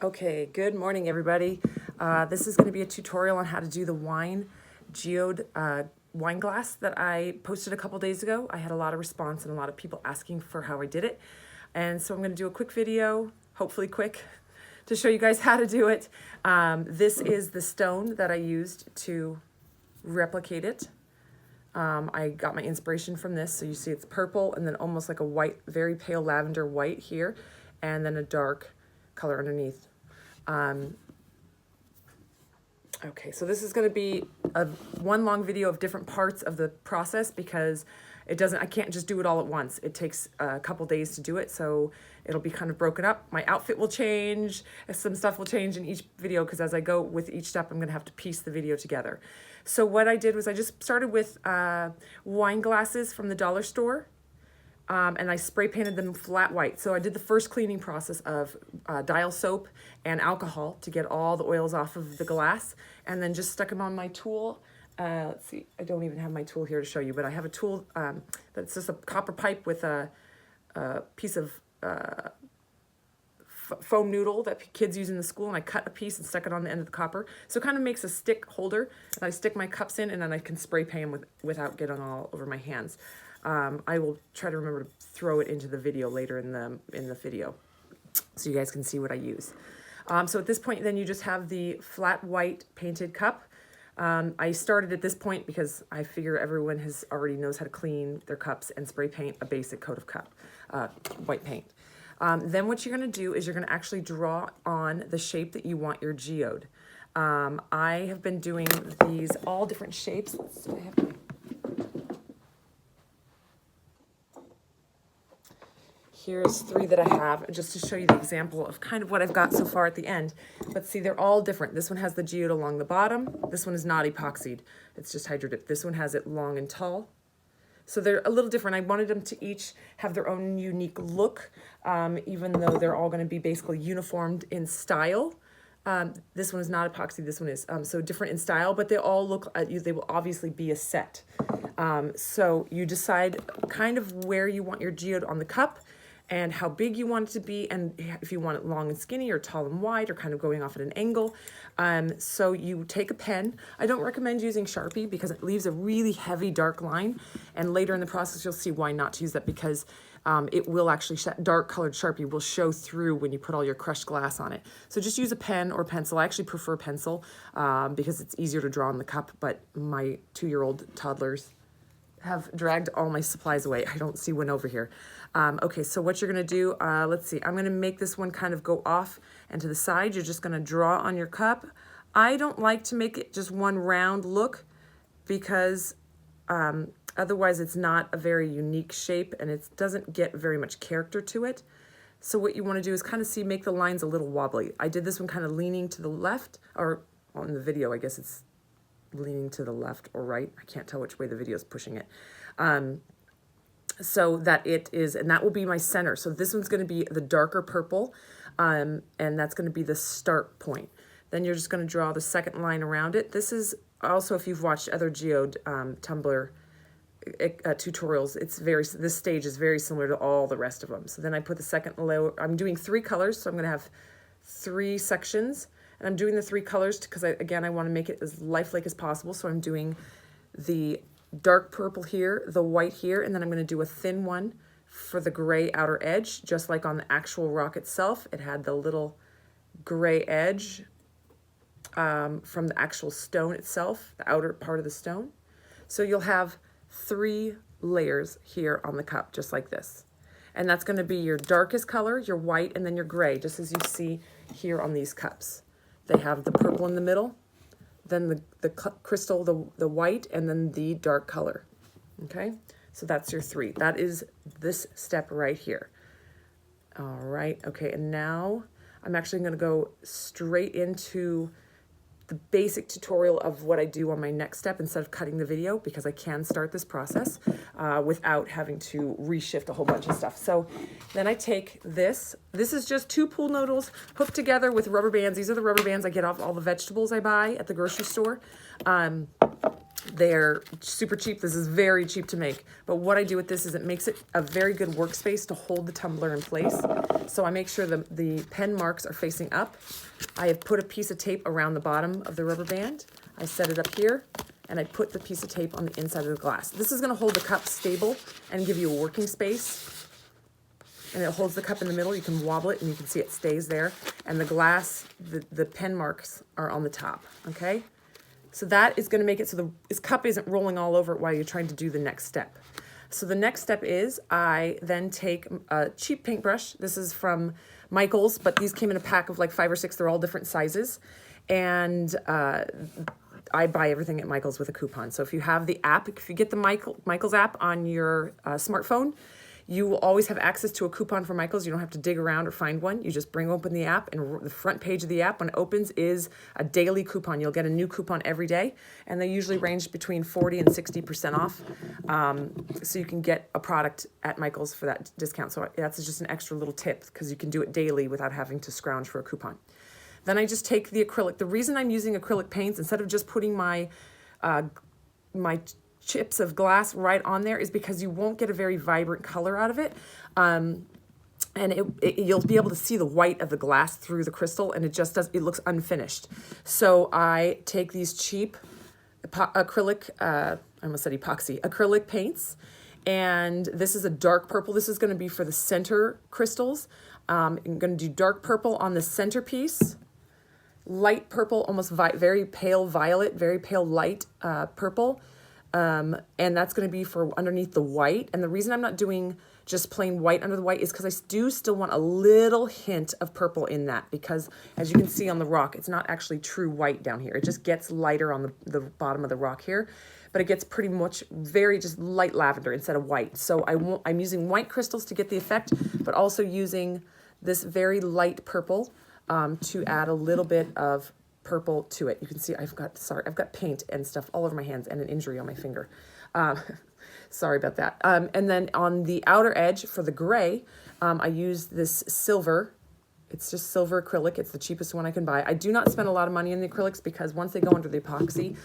Okay, good morning everybody. This is going to be a tutorial on how to do the Geode wine glass that I posted a couple days ago. I had a lot of response and a lot of people asking for how I did it. And so I'm going to do a quick video, hopefully quick, to show you guys how to do it. This is the stone that I used to replicate it. I got my inspiration from this. So you see it's purple and then almost like a white, very pale lavender white here, and then a dark color underneath. Okay, so this is going to be one long video of different parts of the process because I can't just do it all at once. It takes a couple days to do it, so it'll be kind of broken up. My outfit will change, some stuff will change in each video because as I go with each step, I'm going to have to piece the video together. So what I did was I just started with wine glasses from the dollar store. And I spray painted them flat white. So I did the first cleaning process of dial soap and alcohol to get all the oils off of the glass, and then just stuck them on my tool. Let's see, I don't even have my tool here to show you, but I have a tool that's just a copper pipe with a piece of foam noodle that kids use in the school, and I cut a piece and stuck it on the end of the copper. So it kind of makes a stick holder, and I stick my cups in, and then I can spray paint them without getting all over my hands. I will try to remember to throw it into the video later in the video so you guys can see what I use. So at this point then you just have the flat white painted cup. I started at this point because I figure everyone already knows how to clean their cups and spray paint a basic coat of white paint. Then what you're going to do is you're going to actually draw on the shape that you want your geode. I have been doing these all different shapes. Let's see, I have my Here's 3 that I have, just to show you the example of kind of what I've got so far at the end. But see, they're all different. This one has the geode along the bottom. This one is not epoxied. It's just hydro dip. This one has it long and tall. So they're a little different. I wanted them to each have their own unique look, even though they're all going to be basically uniformed in style. This one is not epoxy. This one is. So different in style, but they all look, they will obviously be a set. So you decide kind of where you want your geode on the cup, and how big you want it to be, and if you want it long and skinny or tall and wide or kind of going off at an angle. So you take a pen. I don't recommend using Sharpie because it leaves a really heavy dark line, and later in the process you'll see why not to use that, because it will actually, dark colored Sharpie will show through when you put all your crushed glass on it. So just use a pen or pencil. I actually prefer pencil because it's easier to draw on the cup, but my 2-year-old toddlers have dragged all my supplies away. I don't see one over here. Okay, so what you're gonna do, let's see, I'm gonna make this one kind of go off and to the side. You're just gonna draw on your cup. I don't like to make it just one round look because otherwise it's not a very unique shape and it doesn't get very much character to it. So what you wanna do is kind of make the lines a little wobbly. I did this one kind of leaning to the left, or on the video, I guess it's leaning to the left or right. I can't tell which way the video is pushing it. So that it is, and that will be my center. So this one's going to be the darker purple, and that's going to be the start point. Then you're just going to draw the second line around it. This is also, if you've watched other Geode tumbler tutorials, this stage is very similar to all the rest of them. So then I put the second layer. I'm doing 3 colors, so I'm going to have 3 sections. And I'm doing the 3 colors because, again, I want to make it as lifelike as possible. So I'm doing the dark purple here, the white here, and then I'm going to do a thin one for the gray outer edge, just like on the actual rock itself. It had the little gray edge from the actual stone itself, the outer part of the stone. So you'll have 3 layers here on the cup, just like this. And that's going to be your darkest color, your white, and then your gray, just as you see here on these cups. They have the purple in the middle, then the crystal, the white, and then the dark color. Okay, so that's your 3. That is this step right here. All right, okay, and now I'm actually going to go straight into the basic tutorial of what I do on my next step instead of cutting the video, because I can start this process without having to reshift a whole bunch of stuff. So then I take this. This is just 2 pool noodles hooked together with rubber bands. These are the rubber bands I get off all the vegetables I buy at the grocery store. They're super cheap. This is very cheap to make. But what I do with this is it makes it a very good workspace to hold the tumbler in place. So I make sure the pen marks are facing up. I have put a piece of tape around the bottom of the rubber band. I set it up here, and I put the piece of tape on the inside of the glass. This is gonna hold the cup stable and give you a working space. And it holds the cup in the middle. You can wobble it and you can see it stays there. And the glass, the pen marks are on the top, okay? So that is gonna make it so this cup isn't rolling all over it while you're trying to do the next step. So the next step is I then take a cheap paintbrush. This is from Michael's, but these came in a pack of like 5 or 6. They're all different sizes. And I buy everything at Michael's with a coupon. So if you have the app, if you get the Michael's app on your smartphone, you will always have access to a coupon from Michael's. You don't have to dig around or find one. You just bring open the app, and the front page of the app when it opens is a daily coupon. You'll get a new coupon every day, and they usually range between 40 and 60% off. So you can get a product at Michael's for that discount. So that's just an extra little tip because you can do it daily without having to scrounge for a coupon. Then I just take the acrylic. The reason I'm using acrylic paints instead of just putting my chips of glass right on there is because you won't get a very vibrant color out of it. And you'll be able to see the white of the glass through the crystal, and it looks unfinished. So I take these cheap acrylic, I almost said epoxy, acrylic paints, and this is a dark purple. This is gonna be for the center crystals. I'm gonna do dark purple on the centerpiece, light purple, almost very pale violet, very pale light purple. And that's going to be for underneath the white. And the reason I'm not doing just plain white under the white is because I do still want a little hint of purple in that, because as you can see on the rock, it's not actually true white down here. It just gets lighter on the bottom of the rock here, but it gets pretty much very just light lavender instead of white. So I'm using white crystals to get the effect, but also using this very light purple to add a little bit of purple to it. You can see I've got paint and stuff all over my hands and an injury on my finger. Sorry about that. And then on the outer edge for the gray, I use this silver. It's just silver acrylic. It's the cheapest one I can buy. I do not spend a lot of money on the acrylics because once they go under the epoxy,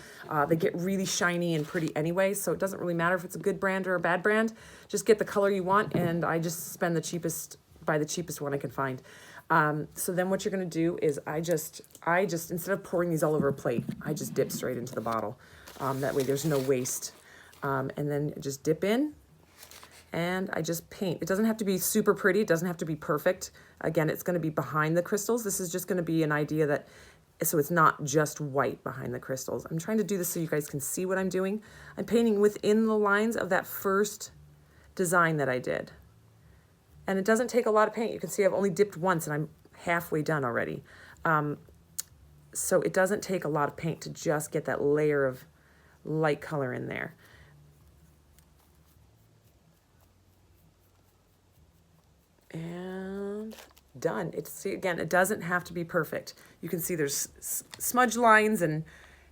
they get really shiny and pretty anyway. So it doesn't really matter if it's a good brand or a bad brand. Just get the color you want, and I just spend buy the cheapest one I can find. So then what you're going to do is I just, instead of pouring these all over a plate, I just dip straight into the bottle. That way there's no waste. And then just dip in and I just paint. It doesn't have to be super pretty. It doesn't have to be perfect. Again, it's going to be behind the crystals. This is just going to be an idea that, so it's not just white behind the crystals. I'm trying to do this so you guys can see what I'm doing. I'm painting within the lines of that first design that I did. And it doesn't take a lot of paint. You can see I've only dipped once and I'm halfway done already. So it doesn't take a lot of paint to just get that layer of light color in there. And done. See, again, it doesn't have to be perfect. You can see there's smudge lines and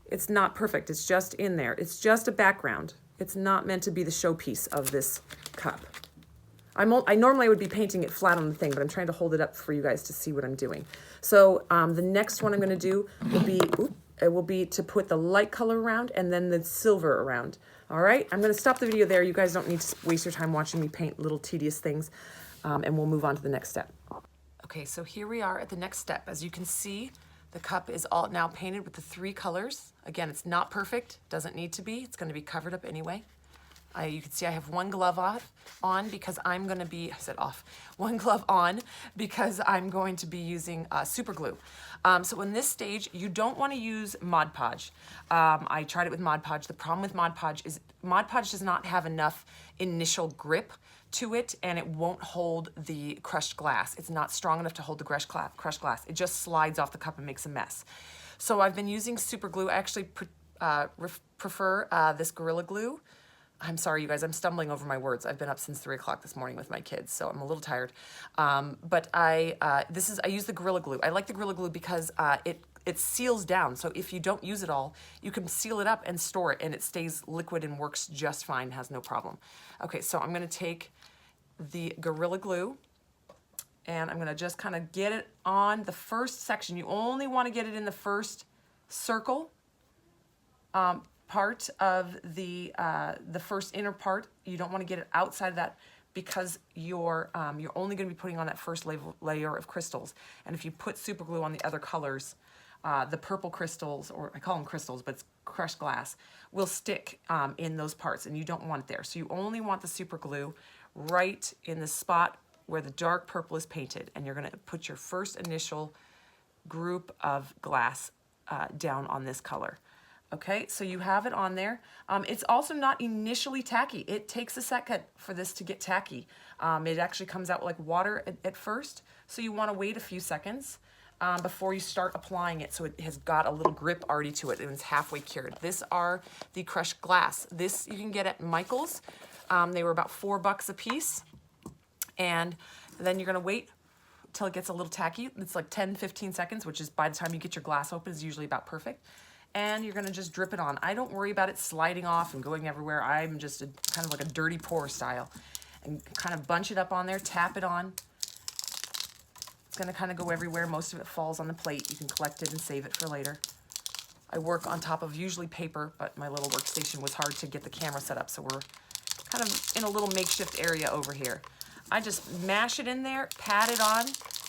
it's not perfect. It's just in there. It's just a background. It's not meant to be the showpiece of this cup. I normally would be painting it flat on the thing, but I'm trying to hold it up for you guys to see what I'm doing. So the next one I'm going to do will be to put the light color around and then the silver around. All right, I'm going to stop the video there. You guys don't need to waste your time watching me paint little tedious things, and we'll move on to the next step. Okay, so here we are at the next step. As you can see, the cup is all now painted with the 3 colors. Again, it's not perfect, doesn't need to be. It's going to be covered up anyway. You can see I have one glove on because I'm going to be, one glove on because I'm going to be using super glue. So in this stage, you don't want to use Mod Podge. I tried it with Mod Podge. The problem with Mod Podge is Mod Podge does not have enough initial grip to it, and it won't hold the crushed glass. It's not strong enough to hold the crushed glass. It just slides off the cup and makes a mess. So I've been using super glue. I actually prefer this Gorilla Glue. I'm sorry, you guys, I'm stumbling over my words. I've been up since 3 o'clock this morning with my kids, so I'm a little tired. But I use the Gorilla Glue. I like the Gorilla Glue because it seals down. So if you don't use it all, you can seal it up and store it, and it stays liquid and works just fine, has no problem. Okay, so I'm gonna take the Gorilla Glue, and I'm gonna just kind of get it on the first section. You only wanna get it in the first circle. part of the first inner part. You don't want to get it outside of that because you're only going to be putting on that first layer of crystals. And if you put super glue on the other colors, the purple crystals, or I call them crystals, but it's crushed glass, will stick in those parts, and you don't want it there. So you only want the super glue right in the spot where the dark purple is painted, and you're going to put your first initial group of glass down on this color. Okay, so you have it on there. It's also not initially tacky. It takes a second for this to get tacky. It actually comes out like water at first, so you want to wait a few seconds before you start applying it, so it has got a little grip already to it and it's halfway cured. These are the crushed glass. This you can get at Michael's. They were about $4 a piece. And then you're gonna wait till it gets a little tacky. It's like 10-15 seconds, which is by the time you get your glass open is usually about perfect. And you're gonna just drip it on. I don't worry about it sliding off and going everywhere. I'm just kind of like a dirty pour style. And kind of bunch it up on there, tap it on. It's gonna kind of go everywhere. Most of it falls on the plate. You can collect it and save it for later. I work on top of usually paper, but my little workstation was hard to get the camera set up, so we're kind of in a little makeshift area over here. I just mash it in there, pat it on,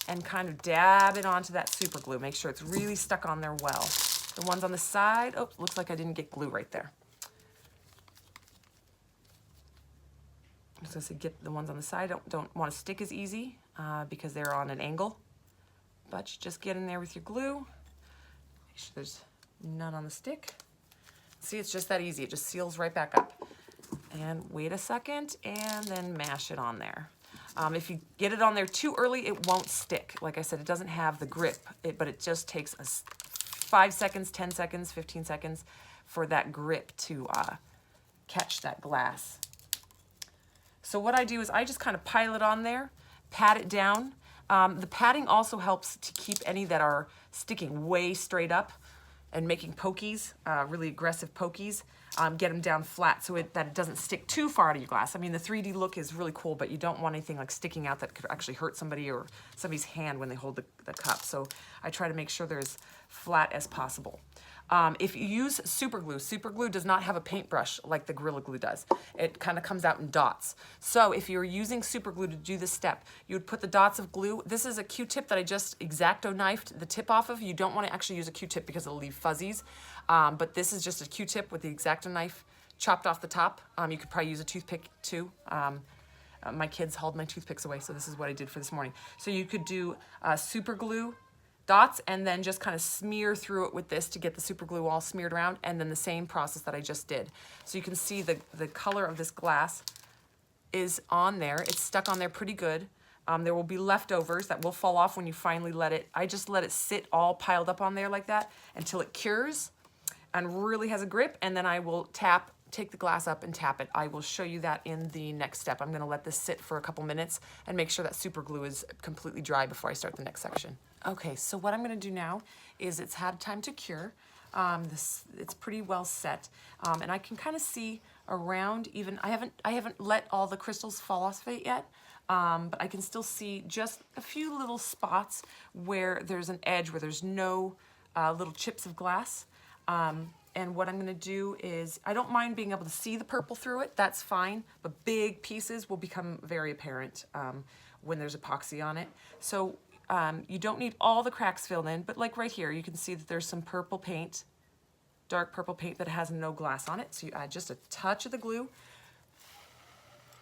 and kind of dab it onto that super glue. Make sure it's really stuck on there well. The ones on the side, oh, looks like I didn't get glue right there. So get the ones on the side don't want to stick as easy because they're on an angle. But you just get in there with your glue. Make sure there's none on the stick. See, it's just that easy. It just seals right back up. And wait a second, and then mash it on there. If you get it on there too early, it won't stick. Like I said, it doesn't have the grip, but it just takes 5 seconds, 10 seconds, 15 seconds for that grip to catch that glass. So what I do is I just kind of pile it on there, pat it down. The patting also helps to keep any that are sticking way straight up and making pokies, really aggressive pokies. Get them down flat so that it doesn't stick too far out of your glass. I mean, the 3D look is really cool, but you don't want anything like sticking out that could actually hurt somebody or somebody's hand when they hold the cup. So I try to make sure they're as flat as possible. If you use super glue does not have a paintbrush like the Gorilla Glue does. It kind of comes out in dots. So if you're using super glue to do this step, you would put the dots of glue. This is a Q-tip that I just X-Acto knifed the tip off of. You don't want to actually use a Q-tip because it'll leave fuzzies. But this is just a Q-tip with the X-Acto knife chopped off the top. You could probably use a toothpick too. My kids hauled my toothpicks away, so this is what I did for this morning. So you could do super glue dots and then just kind of smear through it with this to get the super glue all smeared around, and then the same process that I just did. So you can see the color of this glass is on there. It's stuck on there pretty good. There will be leftovers that will fall off when you finally let it. I just let it sit all piled up on there like that until it cures and really has a grip, and then I will take the glass up and tap it. I will show you that in the next step. I'm gonna let this sit for a couple minutes and make sure that super glue is completely dry before I start the next section. Okay, so what I'm gonna do now is it's had time to cure. It's pretty well set, and I can kind of see around even, I haven't let all the crystals fall off of it yet, but I can still see just a few little spots where there's an edge, where there's no little chips of glass. And what I'm gonna do is, I don't mind being able to see the purple through it, that's fine, but big pieces will become very apparent when there's epoxy on it. So you don't need all the cracks filled in, but like right here, you can see that there's some purple paint, dark purple paint that has no glass on it. So you add just a touch of the glue.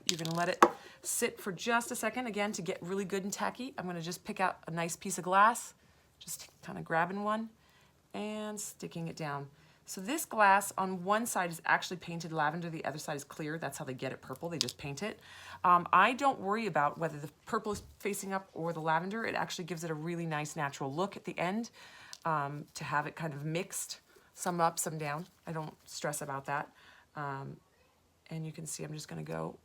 You're gonna let it sit for just a second, again, to get really good and tacky. I'm gonna just pick out a nice piece of glass, just kind of grabbing one and sticking it down. So this glass on one side is actually painted lavender, the other side is clear. That's how they get it purple, they just paint it. I don't worry about whether the purple is facing up or the lavender. It actually gives it a really nice natural look at the end, to have it kind of mixed, some up, some down. I don't stress about that. And you can see I'm just gonna go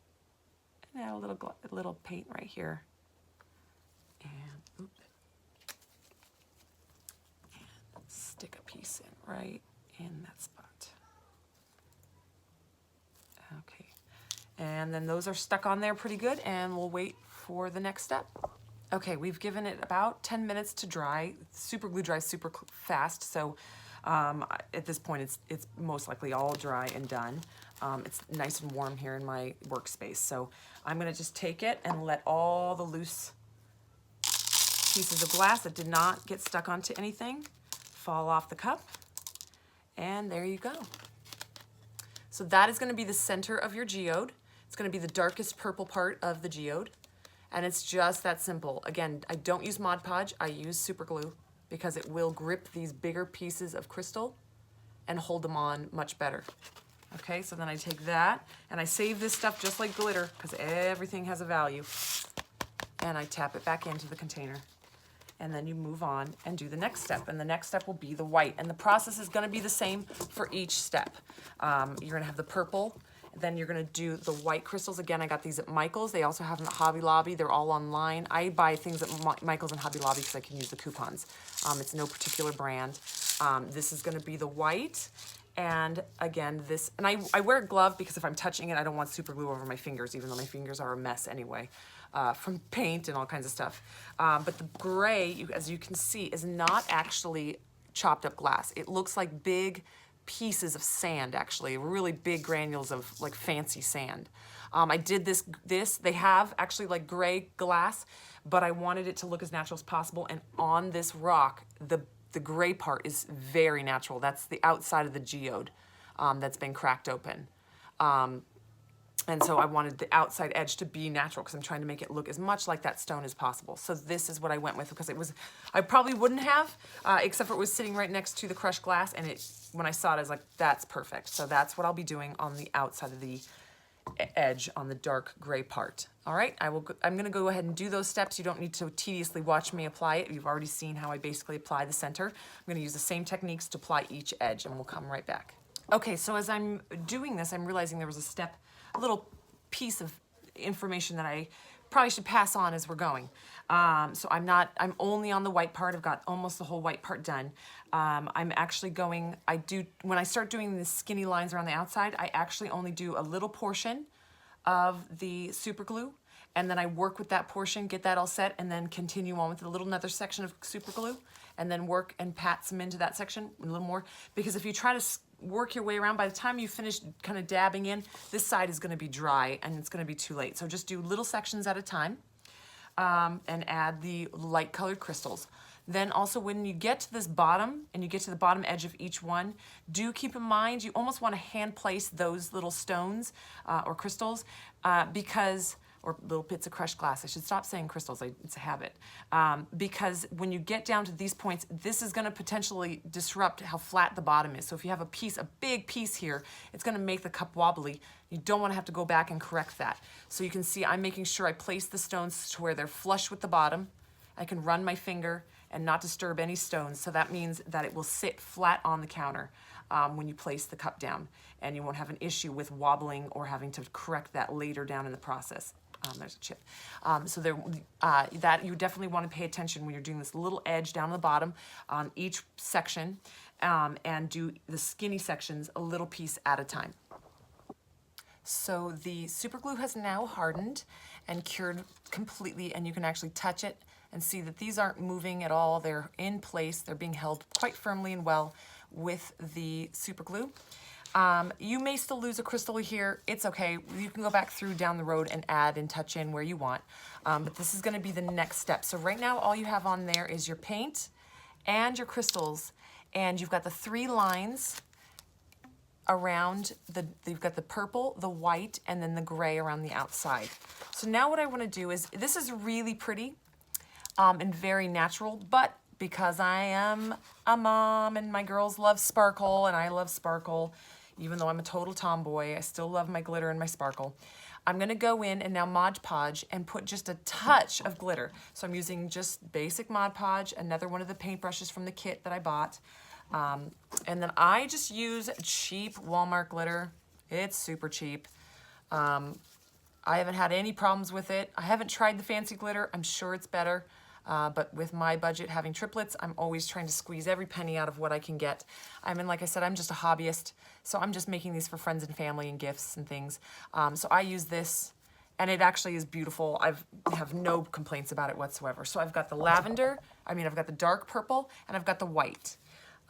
and add a little paint right here. And, and stick a piece in right in that spot. Okay, and then those are stuck on there pretty good, and we'll wait for the next step. Okay, we've given it about 10 minutes to dry. Super glue dries super fast, so At this point, it's most likely all dry and done. It's nice and warm here in my workspace. So I'm gonna just take it and let all the loose pieces of glass that did not get stuck onto anything fall off the cup. And there you go. So that is gonna be the center of your geode. It's gonna be the darkest purple part of the geode. And it's just that simple. Again, I don't use Mod Podge, I use super glue because it will grip these bigger pieces of crystal and hold them on much better. Okay, so then I take that and I save this stuff just like glitter because everything has a value. And I tap it back into the container. And then you move on and do the next step. And the next step will be the white. And the process is gonna be the same for each step. You're gonna have the purple, then you're gonna do the white crystals. Again, I got these at Michael's. They also have them at Hobby Lobby. They're all online. I buy things at Michael's and Hobby Lobby because I can use the coupons. It's no particular brand. This is gonna be the white. And again, this, and I wear a glove because if I'm touching it, I don't want super glue over my fingers, even though my fingers are a mess anyway, from paint and all kinds of stuff. But the gray, as you can see, is not actually chopped up glass. It looks like big pieces of sand, actually, really big granules of like fancy sand. I did this, they have actually like gray glass, but I wanted it to look as natural as possible. And on this rock, the gray part is very natural. That's the outside of the geode that's been cracked open. And so I wanted the outside edge to be natural because I'm trying to make it look as much like that stone as possible. So this is what I went with because it was, I probably wouldn't have, except for it was sitting right next to the crushed glass, and when I saw it, I was like, that's perfect. So that's what I'll be doing on the outside of the edge on the dark gray part. All right, I'm gonna go ahead and do those steps. You don't need to tediously watch me apply it. You've already seen how I basically apply the center. I'm gonna use the same techniques to apply each edge, and we'll come right back. Okay, so as I'm doing this, I'm realizing there was a little piece of information that I probably should pass on as we're going. So I'm only on the white part. I've got almost the whole white part done. I'm actually going, when I start doing the skinny lines around the outside, I actually only do a little portion of the super glue, and then I work with that portion, get that all set, and then continue on with another section of super glue, and then work and pat some into that section a little more, because if you try to work your way around, by the time you finish kind of dabbing in, this side is gonna be dry and it's gonna be too late. So just do little sections at a time and add the light colored crystals. Then also when you get to this bottom and you get to the bottom edge of each one, do keep in mind you almost want to hand place those little stones or crystals or little bits of crushed glass. I should stop saying crystals, it's a habit. Because when you get down to these points, this is gonna potentially disrupt how flat the bottom is. So if you have a big piece here, it's gonna make the cup wobbly. You don't wanna have to go back and correct that. So you can see I'm making sure I place the stones to where they're flush with the bottom. I can run my finger and not disturb any stones. So that means that it will sit flat on the counter when you place the cup down, and you won't have an issue with wobbling or having to correct that later down in the process. There's a chip. That you definitely want to pay attention when you're doing this little edge down the bottom on each section, and do the skinny sections a little piece at a time. So the super glue has now hardened and cured completely, and you can actually touch it and see that these aren't moving at all. They're in place. They're being held quite firmly and well with the super glue. You may still lose a crystal here. It's okay. You can go back through down the road and add and touch in where you want. But this is going to be the next step. So right now all you have on there is your paint and your crystals, and you've got the 3 lines around you've got the purple, the white, and then the gray around the outside. So now what I want to do is, this is really pretty and very natural, but because I am a mom and my girls love sparkle and I love sparkle, even though I'm a total tomboy, I still love my glitter and my sparkle. I'm gonna go in and now Mod Podge and put just a touch of glitter. So I'm using just basic Mod Podge, another one of the paintbrushes from the kit that I bought. And then I just use cheap Walmart glitter. It's super cheap. I haven't had any problems with it. I haven't tried the fancy glitter. I'm sure it's better. But with my budget having triplets, I'm always trying to squeeze every penny out of what I can get. I mean, like I said, I'm just a hobbyist, so I'm just making these for friends and family and gifts and things. So I use this, and it actually is beautiful. I have no complaints about it whatsoever. So I've got the lavender, I've got the dark purple, and I've got the white.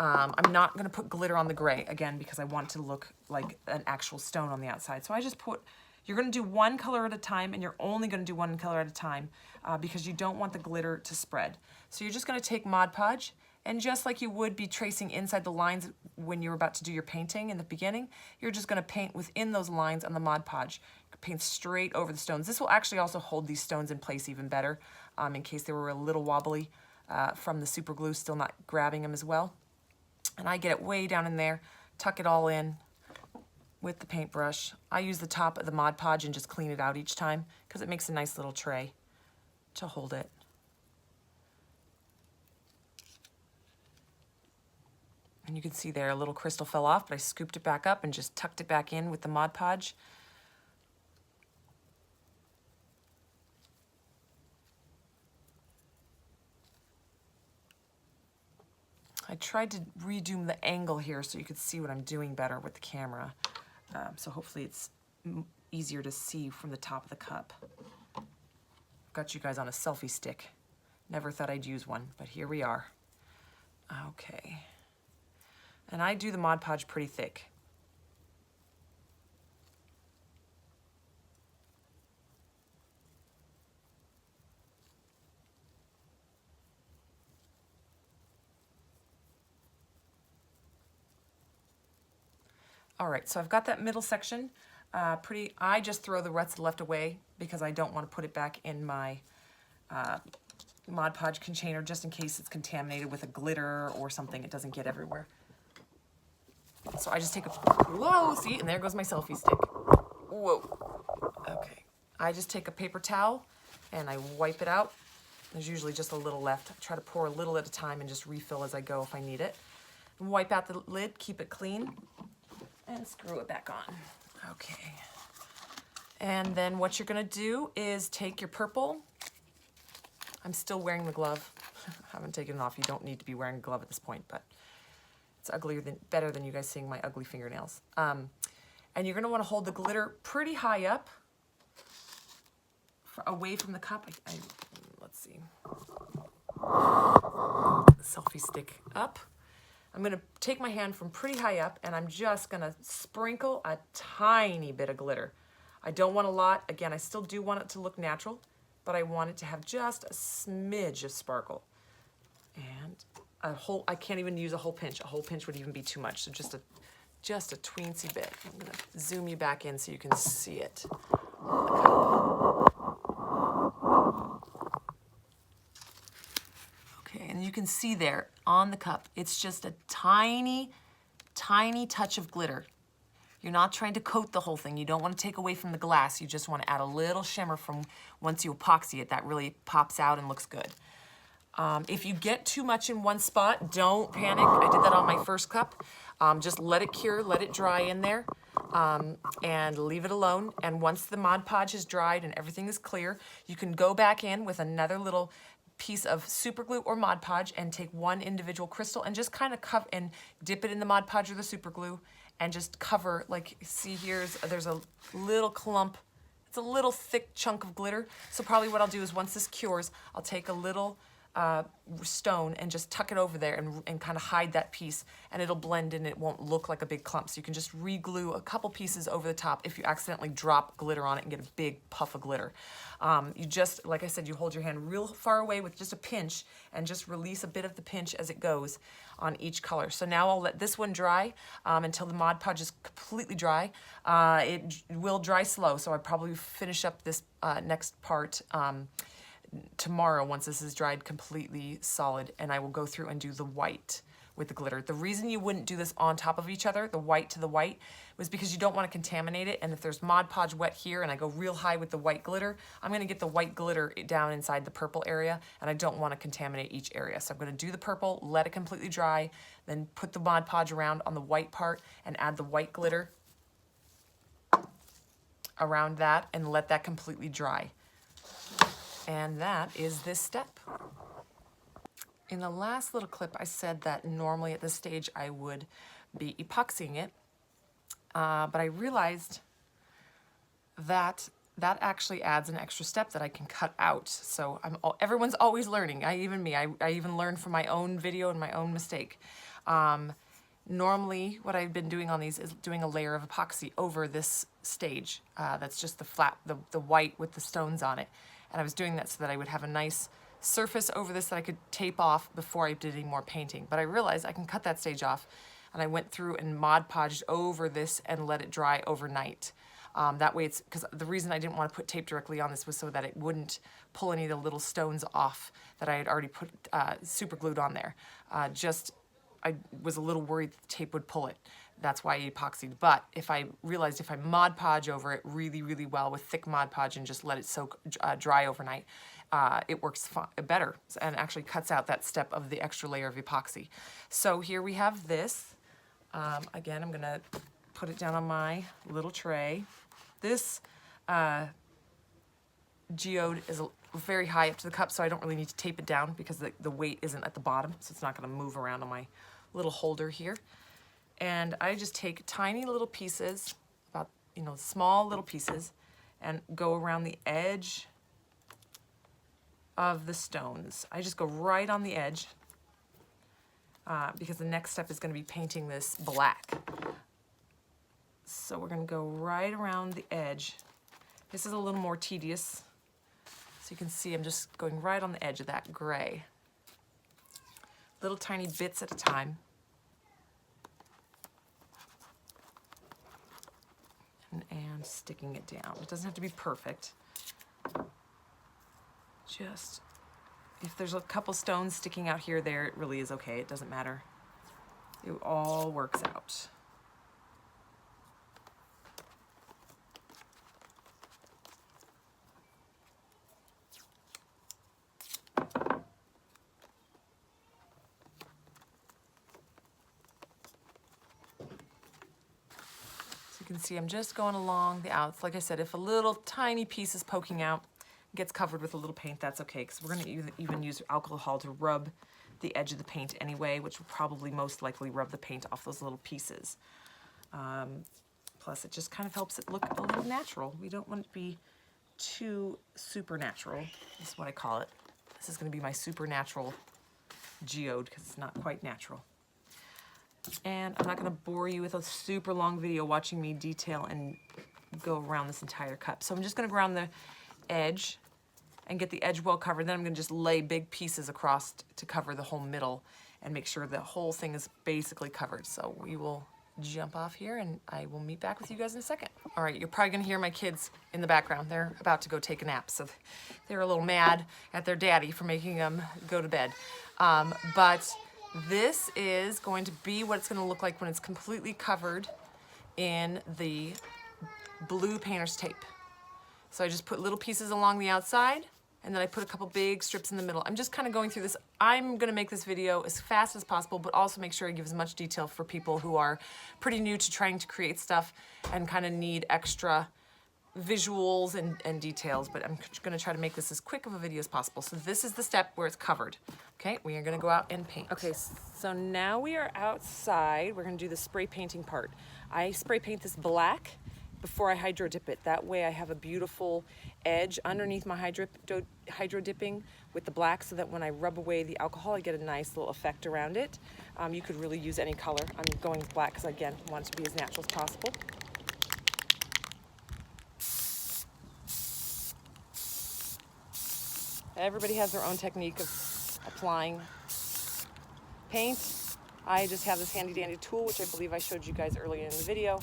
I'm not going to put glitter on the gray, again, because I want it to look like an actual stone on the outside. So I just put, you're going to do one color at a time, and you're only going to do one color at a time because you don't want the glitter to spread. So you're just going to take Mod Podge, and just like you would be tracing inside the lines when you're about to do your painting in the beginning, you're just going to paint within those lines on the Mod Podge. Paint straight over the stones. This will actually also hold these stones in place even better in case they were a little wobbly from the super glue, still not grabbing them as well. And I get it way down in there, tuck it all in with the paintbrush. I use the top of the Mod Podge and just clean it out each time because it makes a nice little tray to hold it. And you can see there a little crystal fell off, but I scooped it back up and just tucked it back in with the Mod Podge. I tried to redo the angle here so you could see what I'm doing better with the camera. So hopefully it's easier to see from the top of the cup. Got you guys on a selfie stick. Never thought I'd use one, but here we are. Okay. And I do the Mod Podge pretty thick. All right, so I've got that middle section I just throw the rest left away because I don't want to put it back in my Mod Podge container just in case it's contaminated with a glitter or something. It doesn't get everywhere. So I just take a, whoa, see, and there goes my selfie stick. Whoa, okay. I just take a paper towel and I wipe it out. There's usually just a little left. I try to pour a little at a time and just refill as I go if I need it. And wipe out the lid, keep it clean, and screw it back on. Okay. And then what you're gonna do is take your purple. I'm still wearing the glove. I haven't taken it off. You don't need to be wearing a glove at this point, but it's better than you guys seeing my ugly fingernails. And you're gonna wanna hold the glitter pretty high up, away from the cup. Let's see. Selfie stick up. I'm gonna take my hand from pretty high up and I'm just gonna sprinkle a tiny bit of glitter. I don't want a lot. Again, I still do want it to look natural, but I want it to have just a smidge of sparkle. And I can't even use a whole pinch. A whole pinch would even be too much. So just a tweensy bit. I'm gonna zoom you back in so you can see it. Okay, and you can see there on the cup, it's just a tiny, tiny touch of glitter. You're not trying to coat the whole thing. You don't want to take away from the glass. You just want to add a little shimmer from once you epoxy it. That really pops out and looks good. If you get too much in one spot, don't panic. I did that on my first cup. Just let it cure, let it dry in there, and leave it alone. And once the Mod Podge is dried and everything is clear, you can go back in with another little piece of super glue or Mod Podge and take one individual crystal and just kind of cover and dip it in the Mod Podge or the super glue and just cover, like, see there's a little clump. It's a little thick chunk of glitter. So probably what I'll do is once this cures, I'll take a little stone and just tuck it over there and kind of hide that piece, and it'll blend in. It won't look like a big clump. So you can just re-glue a couple pieces over the top if you accidentally drop glitter on it and get a big puff of glitter. You just, like I said, you hold your hand real far away with just a pinch and just release a bit of the pinch as it goes on each color. So now I'll let this one dry until the Mod Podge is completely dry. It will dry slow, so I probably finish up this next part tomorrow once this is dried completely solid, and I will go through and do the white with the glitter. The reason you wouldn't do this on top of each other, the white to the white, was because you don't want to contaminate it, and if there's Mod Podge wet here and I go real high with the white glitter, I'm going to get the white glitter down inside the purple area, and I don't want to contaminate each area. So I'm going to do the purple, let it completely dry, then put the Mod Podge around on the white part and add the white glitter around that and let that completely dry. And that is this step. In the last little clip, I said that normally at this stage I would be epoxying it, but I realized that that actually adds an extra step that I can cut out. So everyone's always learning, I even learned from my own video and my own mistake. Normally, what I've been doing on these is doing a layer of epoxy over this stage. That's just the flat, the white with the stones on it. And I was doing that so that I would have a nice surface over this that I could tape off before I did any more painting. But I realized I can cut that stage off, and I went through and Mod Podged over this and let it dry overnight. That way, it's because the reason I didn't want to put tape directly on this was so that it wouldn't pull any of the little stones off that I had already put super glued on there. I was a little worried the tape would pull it. That's why I epoxied. But if I realized if I Mod Podge over it really, really well with thick Mod Podge and just let it soak dry overnight, it works better and actually cuts out that step of the extra layer of epoxy. So here we have this. Again, I'm gonna put it down on my little tray. This Geode is very high up to the cup, so I don't really need to tape it down because the weight isn't at the bottom, so it's not gonna move around on my little holder here. And I just take tiny little pieces, about, small little pieces, and go around the edge of the stones. I just go right on the edge because the next step is going to be painting this black. So we're going to go right around the edge. This is a little more tedious. So you can see I'm just going right on the edge of that gray. Little tiny bits at a time. And sticking it down. It doesn't have to be perfect. Just, if there's a couple stones sticking out here or there, it really is okay. It doesn't matter. It all works out. You can see I'm just going along the outs. Like I said, if a little tiny piece is poking out, gets covered with a little paint, that's okay, because we're going to even use alcohol to rub the edge of the paint anyway, which will probably most likely rub the paint off those little pieces. Plus, it just kind of helps it look a little natural. We don't want it to be too supernatural. This is what I call it. This is going to be my supernatural geode, because it's not quite natural. And I'm not going to bore you with a super long video watching me detail and go around this entire cup. So I'm just going to go around the edge and get the edge well covered. Then I'm going to just lay big pieces across to cover the whole middle and make sure the whole thing is basically covered. So we will jump off here and I will meet back with you guys in a second. All right, you're probably going to hear my kids in the background. They're about to go take a nap, so they're a little mad at their daddy for making them go to bed. But this is going to be what it's going to look like when it's completely covered in the blue painter's tape. So I just put little pieces along the outside, and then I put a couple big strips in the middle. I'm just kind of going through this. I'm going to make this video as fast as possible, but also make sure I give as much detail for people who are pretty new to trying to create stuff and kind of need extra visuals and details, but I'm going to try to make this as quick of a video as possible. So this is the step where it's covered. Okay, we are going to go out and paint. Okay, so now we are outside. We're going to do the spray painting part. I spray paint this black before I hydro dip it. That way I have a beautiful edge underneath my hydro dipping with the black, so that when I rub away the alcohol, I get a nice little effect around it. You could really use any color. I'm going black because, again, I want it to be as natural as possible. Everybody has their own technique of applying paint. I just have this handy dandy tool, which I believe I showed you guys earlier in the video,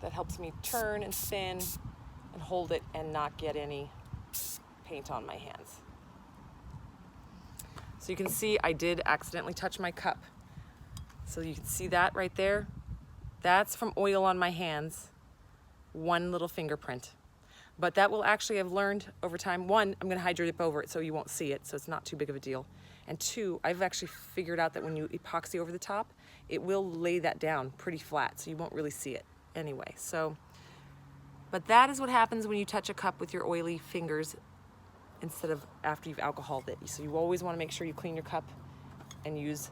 that helps me turn and spin and hold it and not get any paint on my hands. So you can see I did accidentally touch my cup. So you can see that right there. That's from oil on my hands. One little fingerprint. But that will actually, I've learned over time, one, I'm gonna hydro dip over it so you won't see it, so it's not too big of a deal. And two, I've actually figured out that when you epoxy over the top, it will lay that down pretty flat, so you won't really see it anyway. So, but that is what happens when you touch a cup with your oily fingers instead of after you've alcoholed it. So you always wanna make sure you clean your cup and use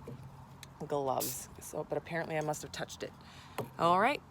gloves. So, but apparently I must have touched it. All right.